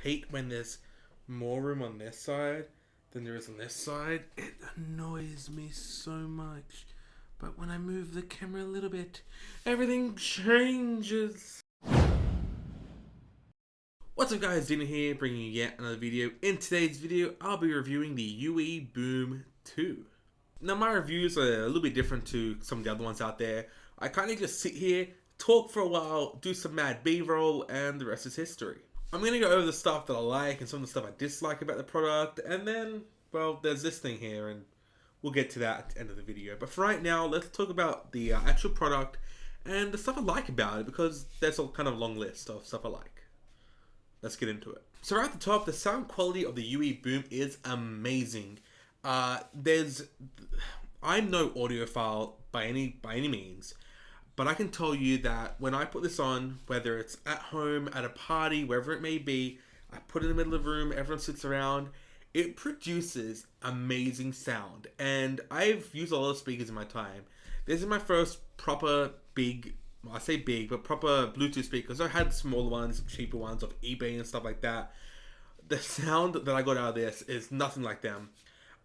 hate when there's more room on this side than there is on this side. It annoys me so much. But when I move the camera a little bit, everything changes. What's up guys, Dina here, bringing you yet another video. In today's video, I'll be reviewing the UE Boom 2. Now my reviews are a little bit different to some of the other ones out there. I kind of just sit here, talk for a while, do some mad B-roll, and the rest is history. I'm going to go over the stuff that I like and some of the stuff I dislike about the product, and then, well, there's this thing here, and we'll get to that at the end of the video. But for right now, let's talk about the actual product and the stuff I like about it, because there's a kind of long list of stuff I like. Let's get into it. So right at the top, the sound quality of the UE Boom is amazing. I'm no audiophile by any means, but I can tell you that when I put this on, whether it's at home, at a party, wherever it may be, I put it in the middle of the room, everyone sits around, it produces amazing sound. And I've used a lot of speakers in my time. This is my first proper big, well, I say big, but proper Bluetooth speakers. I had smaller ones, cheaper ones off eBay and stuff like that. The sound that I got out of this is nothing like them.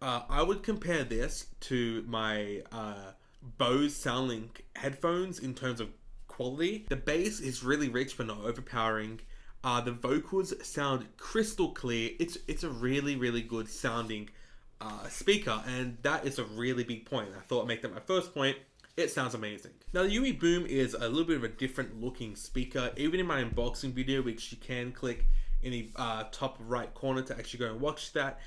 I would compare this to my Bose SoundLink headphones in terms of quality. The bass is really rich but not overpowering. The vocals sound crystal clear. It's a really, really good sounding speaker, and that is a really big point. I thought I'd make that my first point. It sounds amazing. Now the UE Boom is a little bit of a different looking speaker. Even in my unboxing video, which you can click in the top right corner to actually go and watch that,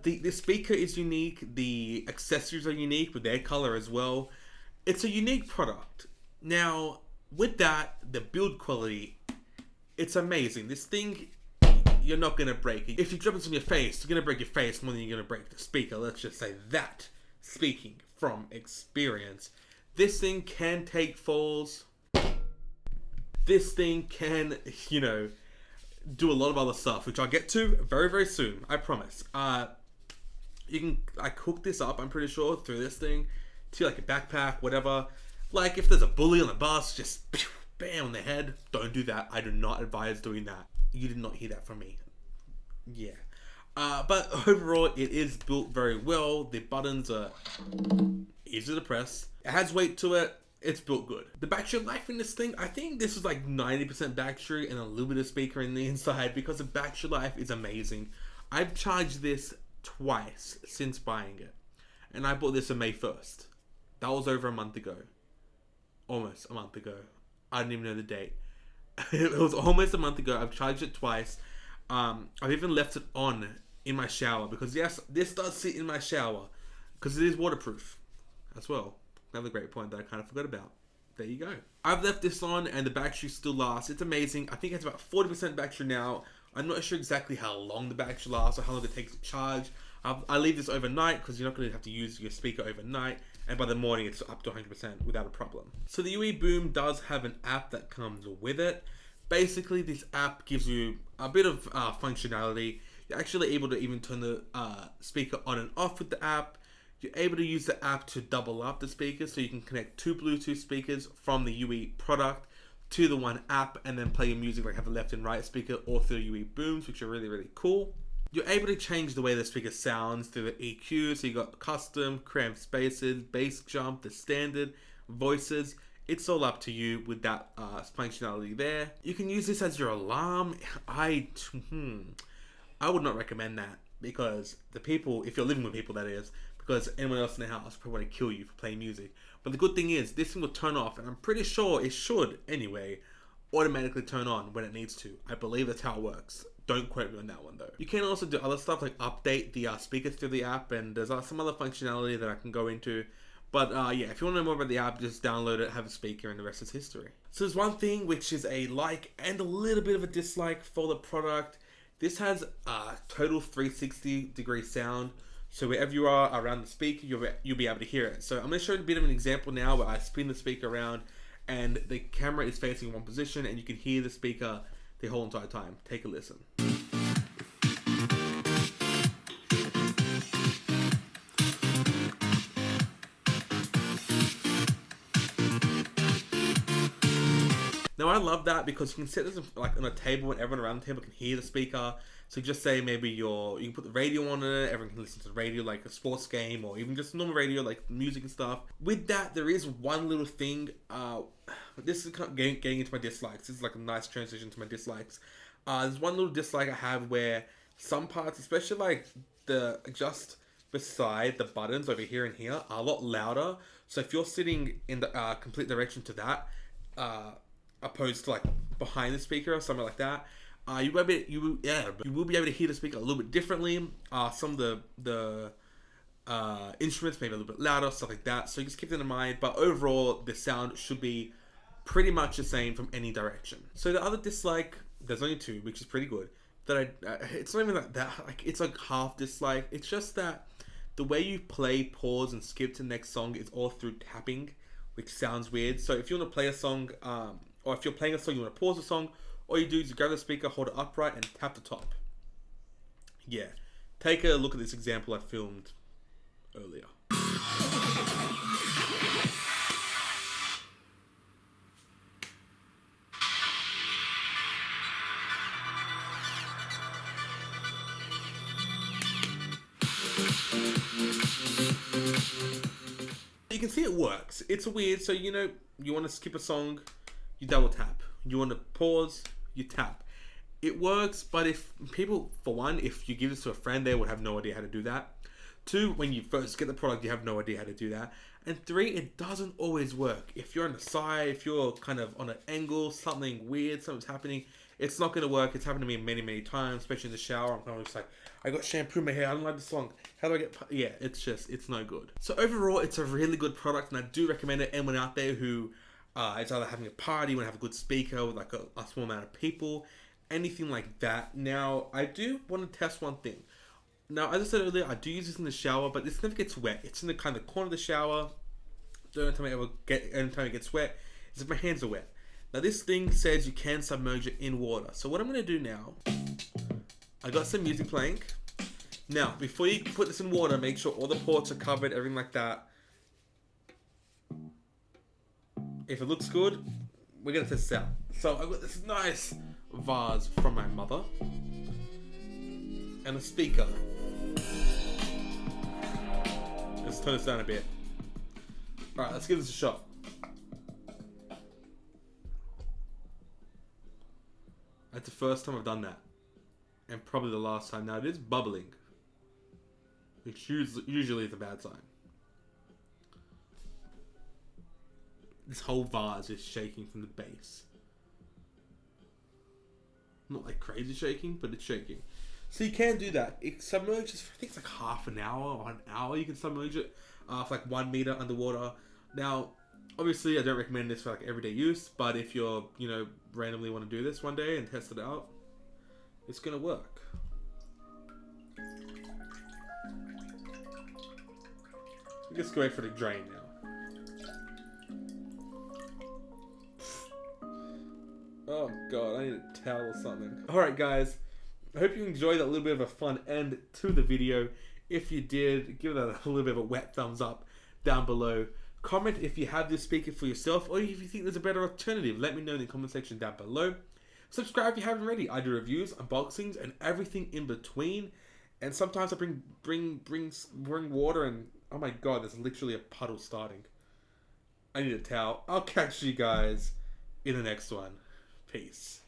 the speaker is unique. The accessories are unique with their color as well. It's a unique product. Now with that, the build quality, it's amazing. This thing, you're not gonna break it. If you drop this on your face, you're gonna break your face more than you're gonna break the speaker. Let's just say that, speaking from experience. This thing can take falls. This thing can, do a lot of other stuff, which I'll get to very, very soon. I promise. You can hook this up, I'm pretty sure, through this thing to like a backpack, whatever. Like if there's a bully on the bus, just bam on the head. Don't do that. I do not advise doing that. You did not hear that from me. Yeah. But overall, it is built very well. The buttons are easy to press. It has weight to it. It's built good. The battery life in this thing, I think this is like 90% battery and a little bit of speaker in the inside, because the battery life is amazing. I've charged this twice since buying it. And I bought this on May 1st. That was over a month ago. Almost a month ago. I didn't even know the date. It was almost a month ago. I've charged it twice. I've even left it on in my shower, because yes, this does sit in my shower because it is waterproof as well. Another great point that I kind of forgot about. There you go. I've left this on and the battery still lasts. It's amazing. I think it's about 40% battery now. I'm not sure exactly how long the battery lasts or how long it takes to charge. I leave this overnight because you're not going to have to use your speaker overnight, and by the morning it's up to 100% without a problem. So the UE Boom does have an app that comes with it. Basically, this app gives you a bit of functionality. You're actually able to even turn the speaker on and off with the app. You're able to use the app to double up the speakers, so you can connect two Bluetooth speakers from the UE product to the one app, and then play your music, like have a left and right speaker or through UE Booms, which are really, really cool. You're able to change the way the speaker sounds through the EQ, so you got custom, cramped spaces, bass jump, the standard, voices. It's all up to you with that functionality there. You can use this as your alarm. I would not recommend that, because the people, if you're living with people that is, because anyone else in the house probably want to kill you for playing music. But the good thing is, this thing will turn off, and I'm pretty sure it should, anyway, automatically turn on when it needs to. I believe that's how it works. Don't quote me on that one though. You can also do other stuff like update the speakers through the app, and there's some other functionality that I can go into. But yeah, if you want to know more about the app, just download it, have a speaker, and the rest is history. So there's one thing which is a like and a little bit of a dislike for the product. This has total 360 degree sound. So wherever you are around the speaker, you'll be able to hear it. So I'm going to show you a bit of an example now where I spin the speaker around and the camera is facing one position, and you can hear the speaker the whole entire time. Take a listen. Now I love that because you can set this like on a table and everyone around the table can hear the speaker. So you just say maybe you can put the radio on it, everyone can listen to the radio like a sports game or even just normal radio like music and stuff. With that, there is one little thing. This is kind of getting into my dislikes. This is like a nice transition to my dislikes. There's one little dislike I have where some parts, especially like just beside the buttons over here and here, are a lot louder. So if you're sitting in the complete direction to that, opposed to like behind the speaker or something like that, you will be able to hear the speaker a little bit differently. Some of the instruments maybe a little bit louder, stuff like that. So just keep that in mind. But overall, the sound should be pretty much the same from any direction. So the other dislike, there's only two, which is pretty good. That it's not even like that. Like it's like half dislike. It's just that the way you play, pause, and skip to the next song is all through tapping, which sounds weird. So if you want to play a song, or if you're playing a song, you want to pause the song. All you do is grab the speaker, hold it upright, and tap the top. Yeah. Take a look at this example I filmed earlier. You can see it works. It's weird. So, you want to skip a song, you double tap. You want to pause, you tap. It works, but if people, for one, if you give this to a friend, they would have no idea how to do that. Two, when you first get the product, you have no idea how to do that. And three, it doesn't always work. If you're on the side, if you're kind of on an angle, something weird, something's happening, it's not going to work. It's happened to me many, many times, especially in the shower. I'm kind of just like, I got shampoo in my hair. I don't like the song. How do I get... Yeah, it's no good. So overall, it's a really good product, and I do recommend it. Anyone out there who is either having a party, want to have a good speaker with like a small amount of people, anything like that. Now, I do want to test one thing. Now, as I said earlier, I do use this in the shower, but this never gets wet. It's in the kind of corner of the shower. The only time it gets wet is if my hands are wet. Now, this thing says you can submerge it in water. So what I'm going to do now, I got some music playing. Now, before you put this in water, make sure all the ports are covered, everything like that. If it looks good, we're going to test this out. So I got this nice vase from my mother. And a speaker. Let's turn this down a bit. Alright, let's give this a shot. That's the first time I've done that. And probably the last time. Now it is bubbling. Which usually is a bad sign. This whole vase is shaking from the base. Not like crazy shaking, but it's shaking. So you can do that. It submerges for, I think it's like half an hour or an hour. You can submerge it for like 1 meter underwater. Now, obviously, I don't recommend this for like everyday use, but if you're, randomly want to do this one day and test it out, it's gonna work. Just go wait for the drain now. Oh god, I need a towel or something. Alright guys, I hope you enjoyed that little bit of a fun end to the video. If you did, give that a little bit of a wet thumbs up down below. Comment if you have this speaker for yourself or if you think there's a better alternative. Let me know in the comment section down below. Subscribe if you haven't already. I do reviews, unboxings, and everything in between. And sometimes I bring water and oh my god, there's literally a puddle starting. I need a towel. I'll catch you guys in the next one. Peace.